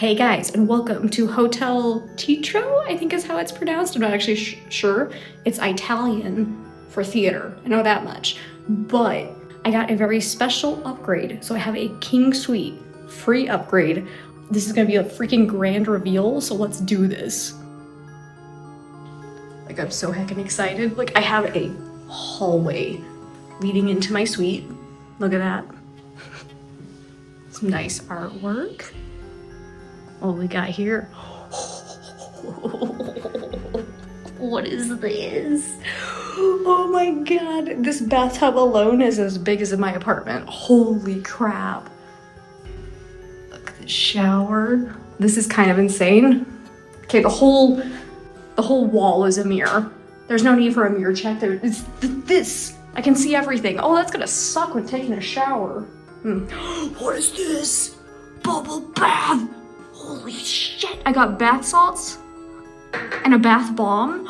Hey guys, and welcome to Hotel Teatro, I think is how it's pronounced. I'm not actually sure. It's Italian for theater, I know that much. But I got a very special upgrade. So I have a king suite, free upgrade. This is gonna be a freaking grand reveal, so let's do this. Like, I'm so heckin' excited. Like, I have a hallway leading into my suite. Look at that. Some nice artwork. What we got here? What is this? Oh my god, this bathtub alone is as big as in my apartment. Holy crap. Look at the shower. This is kind of insane. Okay, the whole wall is a mirror. There's no need for a mirror check. It's this. I can see everything. Oh, that's gonna suck when taking a shower. What is this? Bubble bath. Holy shit! I got bath salts and a bath bomb.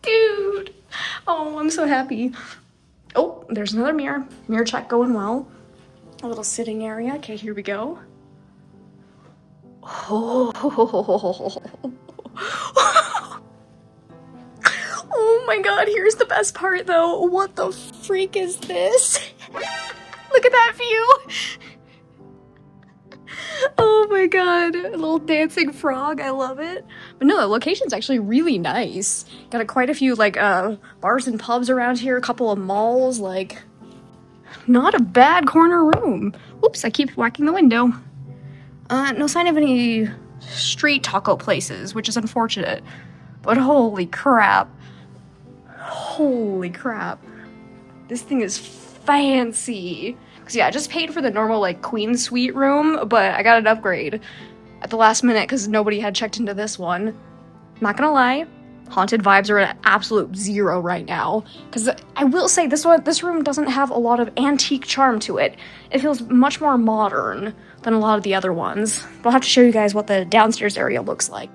Dude! Oh, I'm so happy. Oh, there's another mirror. Mirror check going well. A little sitting area. Okay, here we go. Oh. Oh my god, here's the best part though. What the freak is this? Look at that view! Oh my god, a little dancing frog, I love it. But no, the location's actually really nice. Got quite a few like bars and pubs around here, a couple of malls, like not a bad corner room. Oops, I keep whacking the window. No sign of any street taco places, which is unfortunate. But holy crap. Holy crap. This thing is fancy. Cause yeah, I just paid for the normal like queen suite room, but I got an upgrade at the last minute because nobody had checked into this one. Not gonna lie, haunted vibes are at absolute 0 right now. Cause I will say this room doesn't have a lot of antique charm to it. It feels much more modern than a lot of the other ones. But I'll have to show you guys what the downstairs area looks like.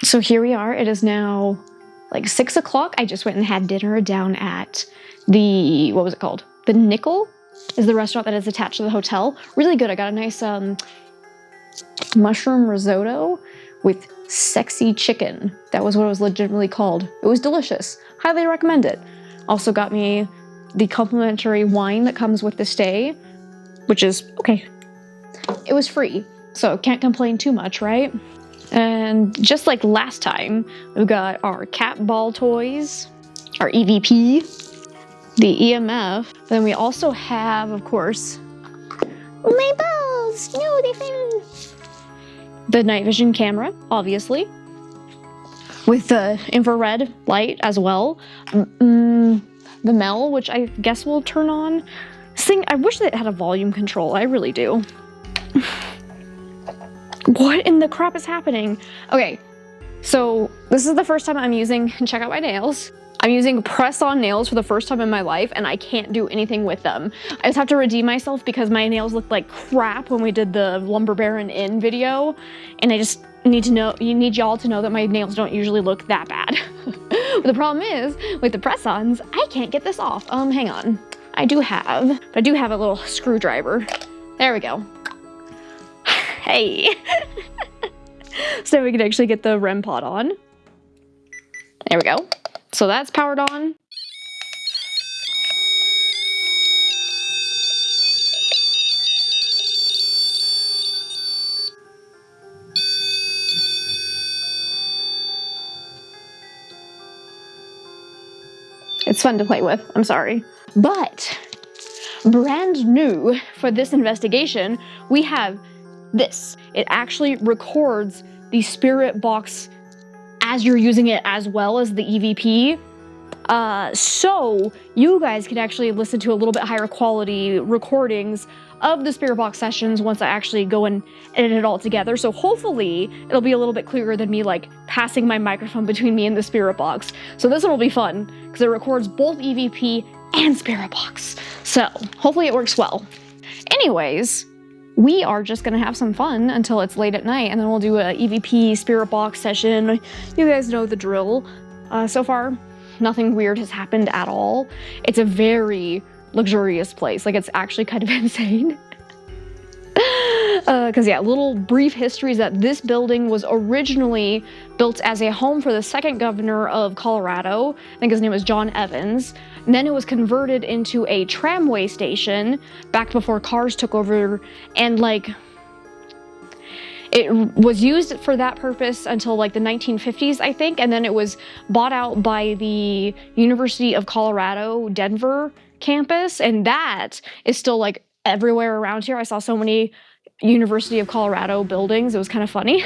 So here we are. It is now like 6 o'clock. I just went and had dinner down at the, what was it called? The Nickel is the restaurant that is attached to the hotel. Really good. I got a nice mushroom risotto with sexy chicken. That was what it was legitimately called. It was delicious. Highly recommend it. Also got me the complimentary wine that comes with the stay, which is okay. It was free, so can't complain too much, right? And just like last time, we've got our cat ball toys, our EVP, the EMF. Then we also have, of course, my balls. No, they fell. The night vision camera, obviously, with the infrared light as well. the Mel, which I guess will turn on. This thing, I wish that it had a volume control. I really do. What in the crap is happening? Okay, so this is the first time I'm using, check out my nails. I'm using press-on nails for the first time in my life, and I can't do anything with them. I just have to redeem myself because my nails looked like crap when we did the Lumber Baron Inn video, and I just need y'all to know that my nails don't usually look that bad. But the problem is, with the press-ons, I can't get this off. Hang on. I do have a little screwdriver. There we go. Hey. So we can actually get the REM pod on. There we go. So that's powered on. It's fun to play with, I'm sorry. But brand new for this investigation, we have this. It actually records the spirit box as you're using it as well as the EVP. So you guys can actually listen to a little bit higher quality recordings of the spirit box sessions once I actually go and edit it all together. So hopefully it'll be a little bit clearer than me like passing my microphone between me and the spirit box. So this one will be fun because it records both EVP and spirit box. So hopefully it works well. Anyways, we are just gonna have some fun until it's late at night, and then we'll do a EVP spirit box session. You guys know the drill. So far, nothing weird has happened at all. It's a very luxurious place. Like, it's actually kind of insane. Because yeah, little brief history is that this building was originally built as a home for the second governor of Colorado. I think his name was John Evans. And then it was converted into a tramway station back before cars took over, and like it was used for that purpose until like the 1950s, I think, and then it was bought out by the University of Colorado Denver campus, and that is still like everywhere around here. I saw so many University of Colorado buildings. It was kind of funny.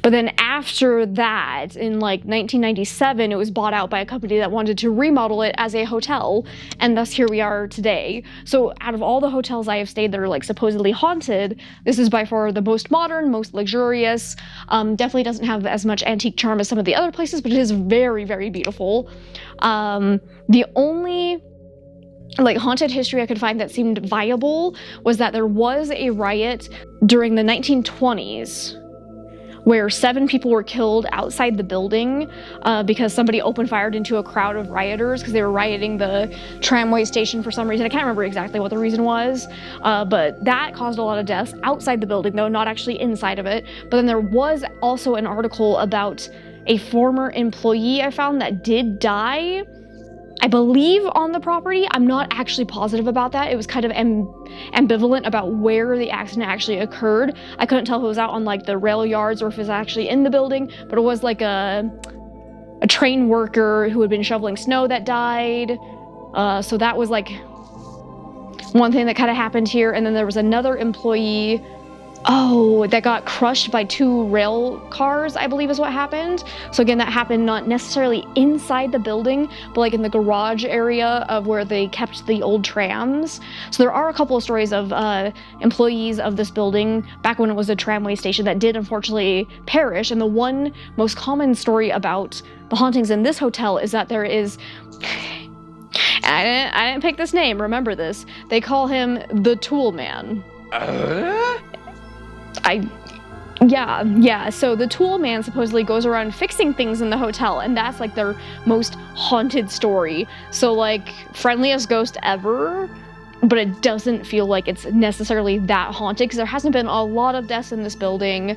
But then after that, in like 1997, it was bought out by a company that wanted to remodel it as a hotel, and thus here we are today. So out of all the hotels I have stayed that are like supposedly haunted, this is by far the most modern, most luxurious. Definitely doesn't have as much antique charm as some of the other places, but it is very, very beautiful. The only like haunted history I could find that seemed viable was that there was a riot during the 1920s where 7 people were killed outside the building because somebody opened fire into a crowd of rioters because they were rioting the tramway station for some reason. I can't remember exactly what the reason was, but that caused a lot of deaths outside the building, though not actually inside of it. But then there was also an article about a former employee I found that did die, I believe, on the property. I'm not actually positive about that. It was kind of ambivalent about where the accident actually occurred. I couldn't tell if it was out on like the rail yards or if it was actually in the building, but it was like a train worker who had been shoveling snow that died. So that was like one thing that kind of happened here. And then there was another employee that got crushed by 2 rail cars, I believe is what happened. So again, that happened not necessarily inside the building, but like in the garage area of where they kept the old trams. So there are a couple of stories of employees of this building back when it was a tramway station that did unfortunately perish. And the one most common story about the hauntings in this hotel is that there is... I didn't pick this name, remember this. They call him the Tool Man. So the Tool Man supposedly goes around fixing things in the hotel, and that's like their most haunted story. So like, friendliest ghost ever, but it doesn't feel like it's necessarily that haunted because there hasn't been a lot of deaths in this building.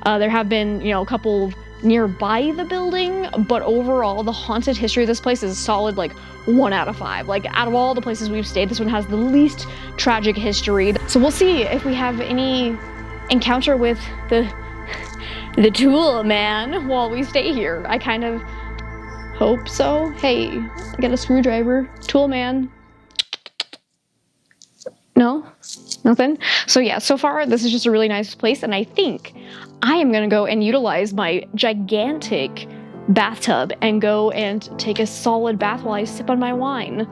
There have been, a couple nearby the building, but overall the haunted history of this place is solid like 1 out of 5. Like, out of all the places we've stayed, this one has the least tragic history. So we'll see if we have any encounter with the Tool Man while we stay here. I kind of hope so. Hey, I got a screwdriver. Tool Man. No? Nothing? So yeah, so far this is just a really nice place, and I think I am gonna go and utilize my gigantic bathtub and go and take a solid bath while I sip on my wine.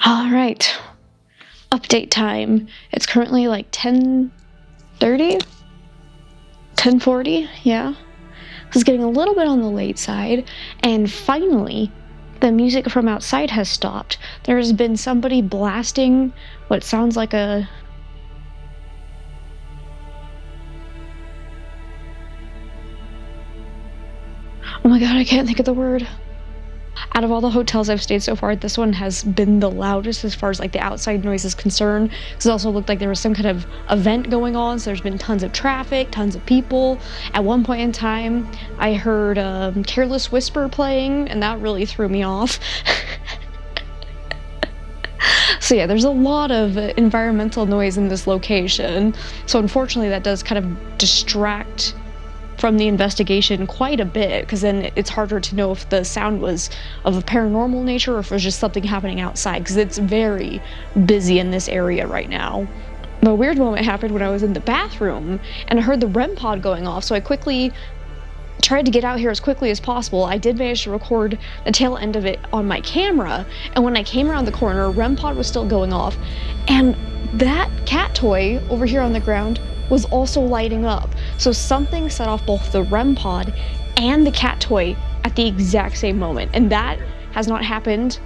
All right, update time. It's currently like 10:30, 10:40, yeah. This is getting a little bit on the late side, and finally, the music from outside has stopped. There's been somebody blasting what sounds like a... Oh my god, I can't think of the word. Out of all the hotels I've stayed so far, this one has been the loudest as far as like the outside noise is concerned, because it also looked like there was some kind of event going on, so there's been tons of traffic, tons of people. At one point in time, I heard Careless Whisper playing, and that really threw me off. So yeah, there's a lot of environmental noise in this location, so unfortunately that does kind of distract from the investigation quite a bit, because then it's harder to know if the sound was of a paranormal nature or if it was just something happening outside, because it's very busy in this area right now. The weird moment happened when I was in the bathroom and I heard the REM pod going off, so I quickly tried to get out here as quickly as possible. I did manage to record the tail end of it on my camera, and when I came around the corner, REM pod was still going off, and that cat toy over here on the ground was also lighting up. So something set off both the REM pod and the cat toy at the exact same moment, and that has not happened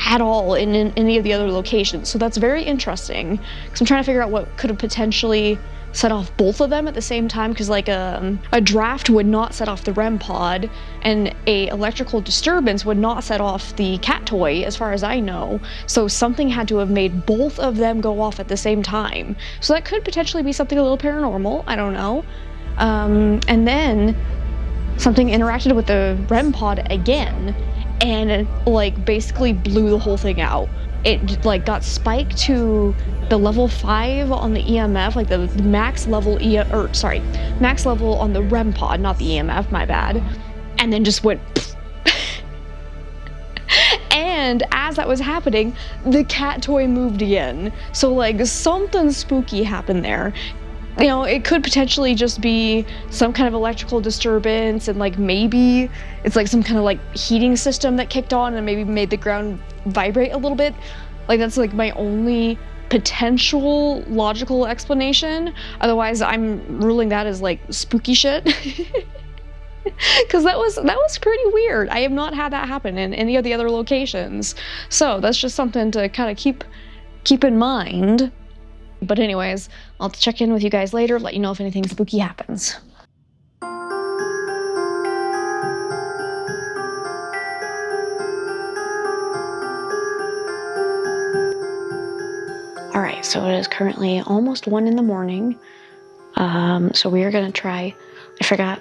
at all in any of the other locations. So that's very interesting, because I'm trying to figure out what could have potentially set off both of them at the same time, because like a draft would not set off the REM pod, and a electrical disturbance would not set off the cat toy, as far as I know. So something had to have made both of them go off at the same time. So that could potentially be something a little paranormal, I don't know. And then something interacted with the REM pod again, and like basically blew the whole thing out. It like got spiked to the level 5 on the EMF, like the max level max level on the REM pod, not the EMF, my bad, and then just went and as that was happening, the cat toy moved again. So like something spooky happened there. You know, it could potentially just be some kind of electrical disturbance, and like maybe it's like some kind of like heating system that kicked on and maybe made the ground vibrate a little bit. Like that's like my only potential logical explanation. Otherwise, I'm ruling that as like spooky shit. Because that was pretty weird. I have not had that happen in any of the other locations. So that's just something to kind of keep in mind. But anyways, I'll check in with you guys later, let you know if anything spooky happens. Alright, so it is currently almost 1 in the morning. So we are gonna try, I forgot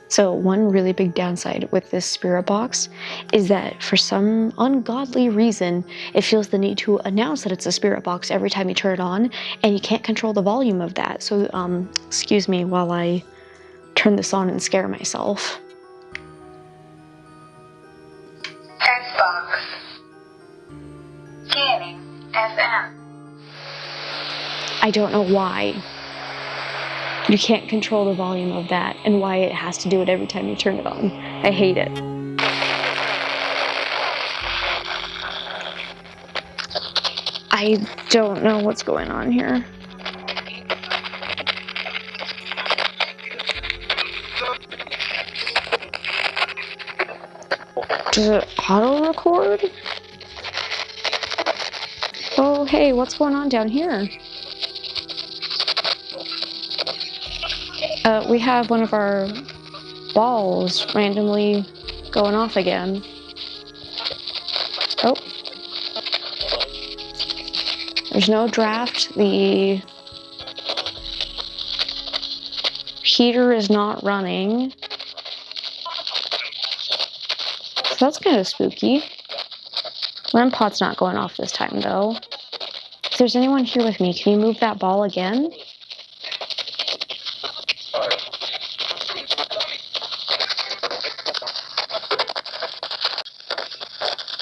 So one really big downside with this spirit box is that for some ungodly reason, it feels the need to announce that it's a spirit box every time you turn it on, and you can't control the volume of that. So, excuse me while I turn this on and scare myself. Xbox. Scanning FM. I don't know why you can't control the volume of that and why it has to do it every time you turn it on. I hate it. I don't know what's going on here. Does it auto record? Oh, hey, what's going on down here? We have one of our balls randomly going off again. Oh. There's no draft. The heater is not running. So that's kind of spooky. REM pod's not going off this time, though. If there's anyone here with me, can you move that ball again?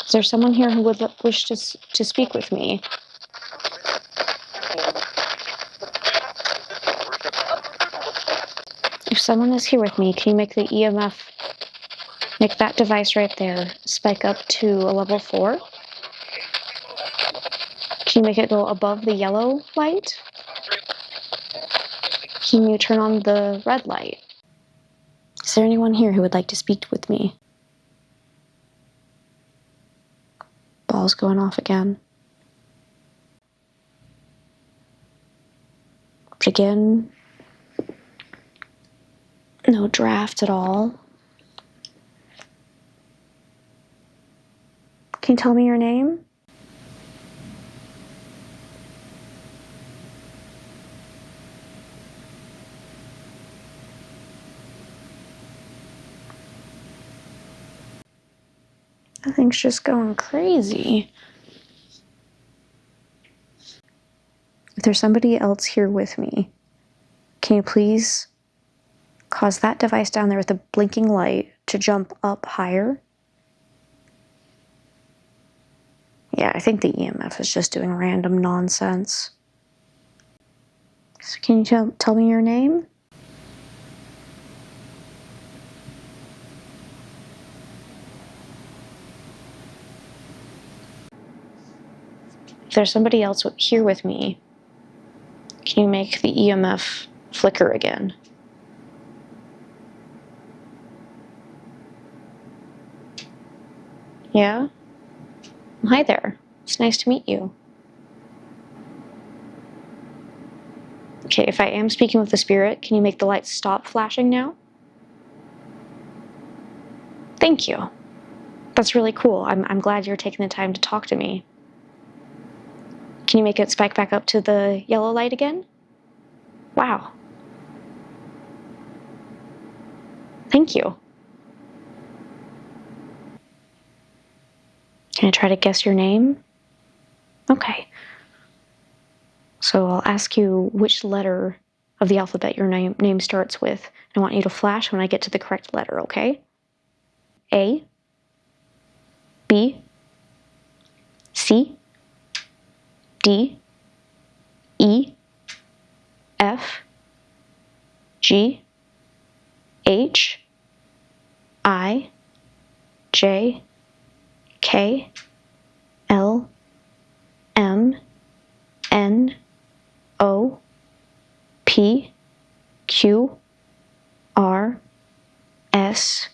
Is there someone here who would wish to speak with me? If someone is here with me, can you make the EMF, make that device right there spike up to a level 4? Can you make it go above the yellow light? Can you turn on the red light? Is there anyone here who would like to speak with me? Ball's going off again. But again, no draft at all. Can you tell me your name? That thing's just going crazy. If there's somebody else here with me, can you please cause that device down there with the blinking light to jump up higher? Yeah, I think the EMF is just doing random nonsense. So can you tell me your name? If there's somebody else here with me, can you make the EMF flicker again? Yeah? Hi there. It's nice to meet you. Okay, if I am speaking with the spirit, can you make the lights stop flashing now? Thank you. That's really cool. I'm glad you're taking the time to talk to me. Can you make it spike back up to the yellow light again? Wow. Thank you. Can I try to guess your name? Okay. So I'll ask you which letter of the alphabet your name starts with. I want you to flash when I get to the correct letter, okay? A, B, C, D, E, F, G, H, I, J, K, L, M, N, O, P, Q, R, S,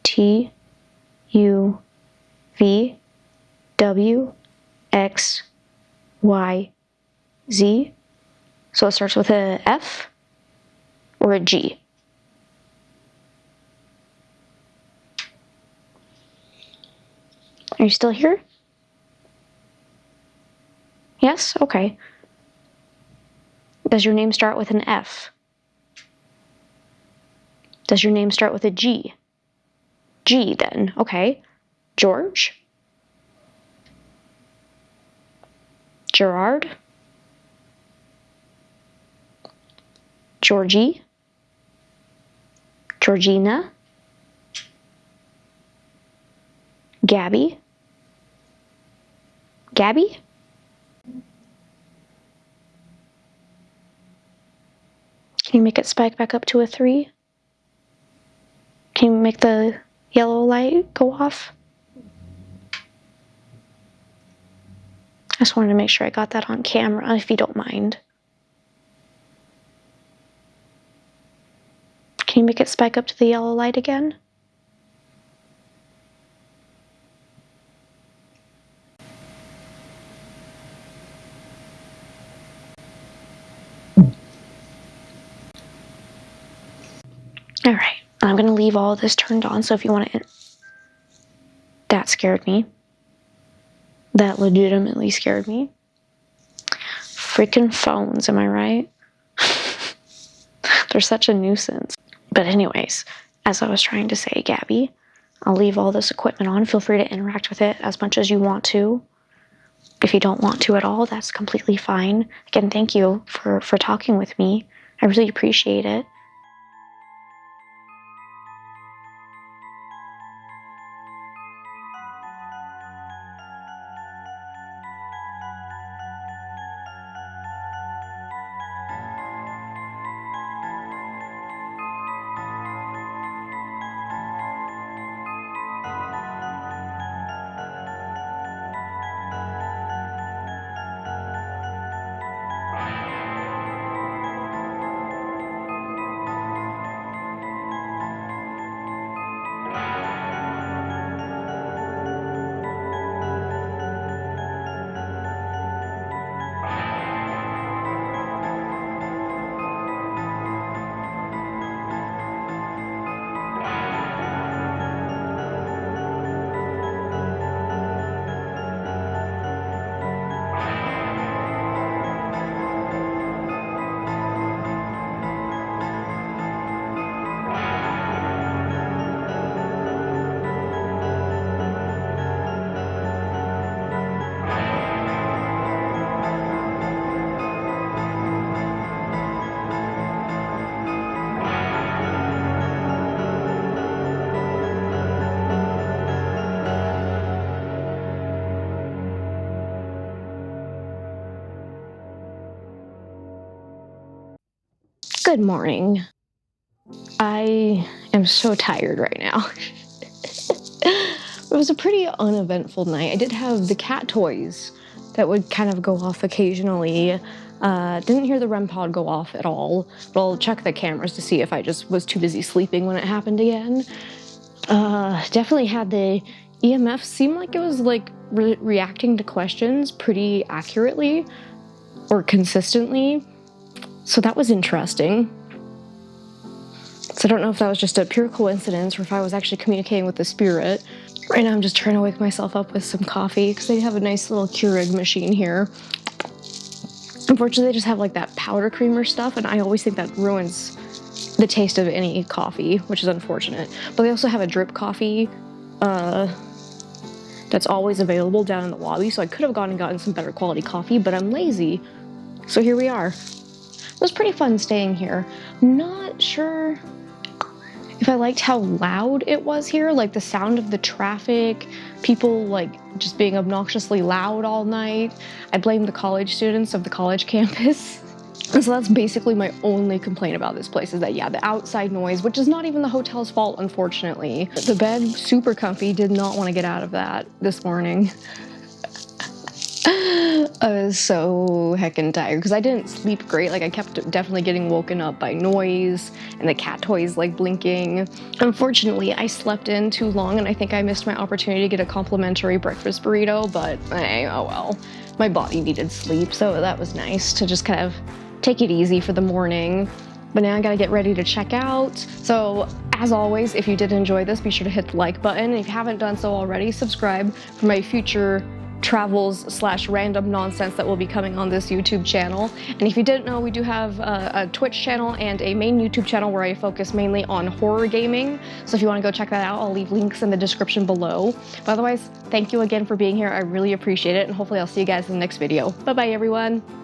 T, U, V, W, X, Y, Z. So it starts with a F or a G. Are you still here? Yes? Okay. Does your name start with an F? Does your name start with a G? G, then. Okay. George? Gerard? Georgie? Georgina? Gabby? Gabby? Can you make it spike back up to a 3? Can you make the yellow light go off? I just wanted to make sure I got that on camera, if you don't mind. Can you make it spike up to the yellow light again? All right, I'm gonna leave all of this turned on, so if you want to... That scared me. That legitimately scared me. Freaking phones, am I right? They're such a nuisance. But anyways, as I was trying to say, Gabby, I'll leave all this equipment on. Feel free to interact with it as much as you want to. If you don't want to at all, that's completely fine. Again, thank you for talking with me. I really appreciate it. Good morning. I am so tired right now. It was a pretty uneventful night. I did have the cat toys that would kind of go off occasionally. Didn't hear the REM pod go off at all, but I'll check the cameras to see if I just was too busy sleeping when it happened again. Definitely had the EMF seem like it was like reacting to questions pretty accurately or consistently. So that was interesting. So I don't know if that was just a pure coincidence or if I was actually communicating with the spirit. Right now I'm just trying to wake myself up with some coffee because they have a nice little Keurig machine here. Unfortunately, they just have like that powder creamer stuff, and I always think that ruins the taste of any coffee, which is unfortunate. But they also have a drip coffee that's always available down in the lobby, so I could have gone and gotten some better quality coffee, but I'm lazy. So here we are. It was pretty fun staying here. I'm not sure if I liked how loud it was here, like the sound of the traffic, people like just being obnoxiously loud all night. I blame the college students of the college campus. And so that's basically my only complaint about this place is that, yeah, the outside noise, which is not even the hotel's fault, unfortunately. The bed, super comfy, did not want to get out of that this morning. I was so heckin' tired because I didn't sleep great. Like I kept definitely getting woken up by noise and the cat toys like blinking. Unfortunately, I slept in too long and I think I missed my opportunity to get a complimentary breakfast burrito, but oh well. My body needed sleep, so that was nice to just kind of take it easy for the morning. But now I gotta get ready to check out. So as always, if you did enjoy this, be sure to hit the like button. If you haven't done so already, subscribe for my future travels / random nonsense that will be coming on this YouTube channel. And if you didn't know, we do have a Twitch channel and a main YouTube channel where I focus mainly on horror gaming. So if you want to go check that out, I'll leave links in the description below. But otherwise, thank you again for being here. I really appreciate it, and hopefully I'll see you guys in the next video. Bye bye everyone.